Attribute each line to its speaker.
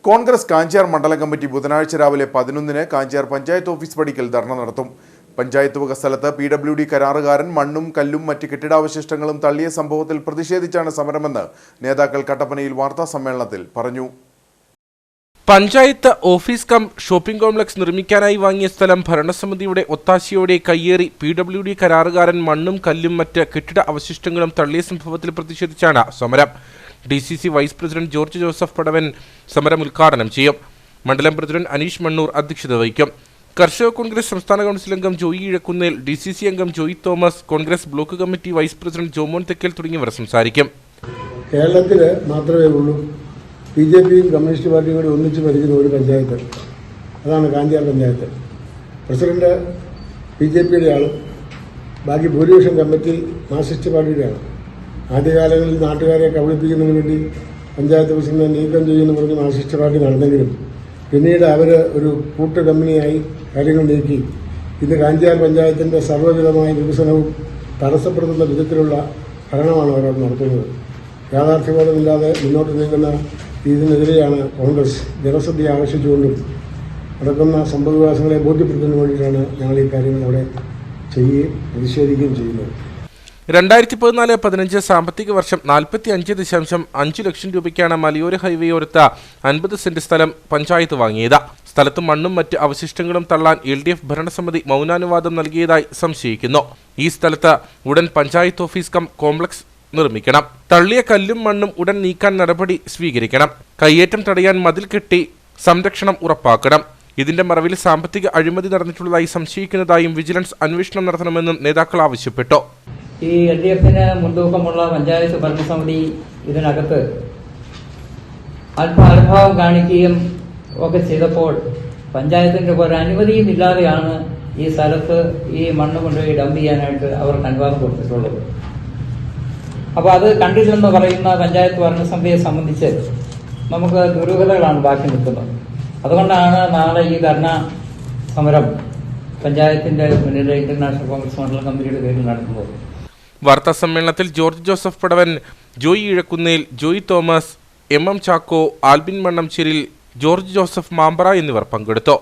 Speaker 1: കോൺഗ്രസ് കാഞ്ചിയാർ മണ്ഡലം കമ്മിറ്റി ബുധനാഴ്ച രാവിലെ 11-ന് കാഞ്ചിയാർ പഞ്ചായത്ത് ഓഫീസ് പടിക്കൽ ധർണ നടത്തും. പഞ്ചായത്ത് വക സ്ഥലത്ത് PWD കരാറുകാരൻ മണ്ണും കല്ലും മറ്റ് കെട്ടിടാവശിഷ്ടങ്ങളും തള്ളിയ സംഭവത്തിൽ പ്രതിഷേധിച്ചാണ് സമരമെന്ന് നേതാക്കൾ കട്ടപ്പനയിൽ വാർത്താ സമ്മേളനത്തിൽ പറഞ്ഞു.
Speaker 2: Panchayat office cum shopping complex നിർമ്മിക്കാനായി വാങ്ങിയ സ്ഥലം ഭരണസമിതിയുടെ ഒത്താശയോടെ കയ്യേറി PWD കരാറുകാരൻ മണ്ണും കല്ലും മറ്റ് കെട്ടിട അവശിഷ്ടങ്ങളും തള്ളിയ സംഭവത്തിൽ പ്രതിഷേധിച്ചാണ് സമരം. DCC vice president George Joseph Padavan സമരം ഉദ്ഘാടനം ചെയ്യും. മണ്ഡലം പ്രസിഡന്റ് അനീഷ് മണ്ണൂർ അധ്യക്ഷത വഹിക്കും. കർഷക കോൺഗ്രസ് സംസ്ഥാന കൗൺസിൽ അംഗം ജോയി ഇഴക്കുന്നേൽ, DCC അംഗം Joy Thomas, Congress block committee vice president Jomon Thekkel തുടങ്ങിയവർ സംസാരിക്കും.
Speaker 3: കേരളത്തിൽ മാത്രമേ ഉള്ളൂ BJPയും കമ്മ്യൂണിസ്റ്റ് പാർട്ടിയും കൂടി ഒന്നിച്ച് ഭരിക്കുന്ന ഒരു പഞ്ചായത്ത്. അതാണ് കാഞ്ചിയാർ പഞ്ചായത്ത്. പ്രസിഡന്റ് BJPയുടെ ആളും ബാക്കി ഭൂരിപക്ഷം കമ്മിറ്റി മാർക്സിസ്റ്റ് പാർട്ടിയുടെയാണ്. ആദ്യകാലങ്ങളിൽ നാട്ടുകാരെ കബളിപ്പിക്കുന്നതിന് വേണ്ടി പഞ്ചായത്ത് പ്രസിഡന്റ് നീക്കം ചെയ്യുമെന്ന് പറഞ്ഞ് മാർക്സിസ്റ്റ് പാർട്ടി നടന്നെങ്കിലും പിന്നീട് അവർ ഒരു കൂട്ട് കമ്പനിയായി കാര്യങ്ങൾ നീക്കി ഇന്ന് കാഞ്ചിയാർ പഞ്ചായത്തിൻ്റെ സർവ്വവിധമായ വികസനവും തടസ്സപ്പെടുത്തുന്ന വിധത്തിലുള്ള ഭരണമാണ് അവർ നടത്തുന്നത്. യാഥാർത്ഥ്യബോധമില്ലാതെ മുന്നോട്ട് നീങ്ങുന്ന ഇതിനെതിരെയാണ് കോൺഗ്രസ് ജനശ്രദ്ധ ആകർഷിച്ചുകൊണ്ടും നടക്കുന്ന സംഭവവികാസങ്ങളെ ബോധ്യപ്പെടുത്തുന്നതിന് വേണ്ടിയിട്ടാണ് ഞങ്ങൾ ഈ കാര്യങ്ങൾ അവിടെ ചെയ്യുകയും പ്രതിഷേധിക്കുകയും ചെയ്യുന്നത്.
Speaker 2: 2014-15 സാമ്പത്തിക വർഷം 45.5 ലക്ഷം രൂപയ്ക്കാണ് മലയോര ഹൈവേയോരത്ത് 50 സെന്റ് സ്ഥലം പഞ്ചായത്ത് വാങ്ങിയത്. സ്ഥലത്ത് മണ്ണും മറ്റ് അവശിഷ്ടങ്ങളും തള്ളാൻ LDF ഭരണസമിതി മൗനാനുവാദം നൽകിയതായി സംശയിക്കുന്നു. ഈ സ്ഥലത്ത് ഉടൻ പഞ്ചായത്ത് ഓഫീസ് കം കോംപ്ലക്സ് നിർമ്മിക്കണം. തള്ളിയ കല്ലും മണ്ണും ഉടൻ നീക്കാൻ നടപടി സ്വീകരിക്കണം. കയ്യേറ്റം തടയാൻ മതിൽ കെട്ടി സംരക്ഷണം ഉറപ്പാക്കണം. ഇതിന്റെ മറവിൽ സാമ്പത്തിക അഴിമതി നടന്നിട്ടുള്ളതായി സംശയിക്കുന്നതായും വിജിലൻസ് അന്വേഷണം നടത്തണമെന്നും നേതാക്കൾ ആവശ്യപ്പെട്ടു.
Speaker 4: ഈ LDFന് മുൻതൂക്കമുള്ള പഞ്ചായത്ത് ഭരണസമിതി ഇതിനകത്ത് അല്പാൽഭാവം കാണിക്കുകയും ഒക്കെ ചെയ്തപ്പോൾ പഞ്ചായത്തിന്റെ ഒരു അനുമതിയും ഇല്ലാതെയാണ് ഈ സ്ഥലത്ത് ഈ മണ്ണ് കൊണ്ടുപോയി ഡംപ് ചെയ്യാനായിട്ട് അവർക്ക് അനുവാദം കൊടുത്തിട്ടുള്ളത്. അപ്പോൾ അത് കണ്ടില്ലെന്ന് പറയുന്ന പഞ്ചായത്ത് ഭരണസമിതിയെ സംബന്ധിച്ച് നമുക്ക് ദുരൂഹതകളാണ് ബാക്കി നിൽക്കുന്നത്. അതുകൊണ്ടാണ് നാളെ ഈ ധർണ സമരം പഞ്ചായത്തിന്റെ മുന്നിലെ ഇന്റർനാഷണൽ കോൺഗ്രസ് മണ്ഡലം കമ്മിറ്റിയുടെ പേരിൽ നടത്തുന്നത്.
Speaker 2: വാർത്താ സമ്മേളനത്തിൽ ജോർജ് ജോസഫ് പടവൻ, ജോയി ഇഴക്കുന്നേൽ, ജോയി തോമസ്, MM ചാക്കോ, ആൽബിൻ മണ്ണംചേരിൽ, ജോർജ് ജോസഫ് മാമ്പറ എന്നിവർ പങ്കെടുത്തു.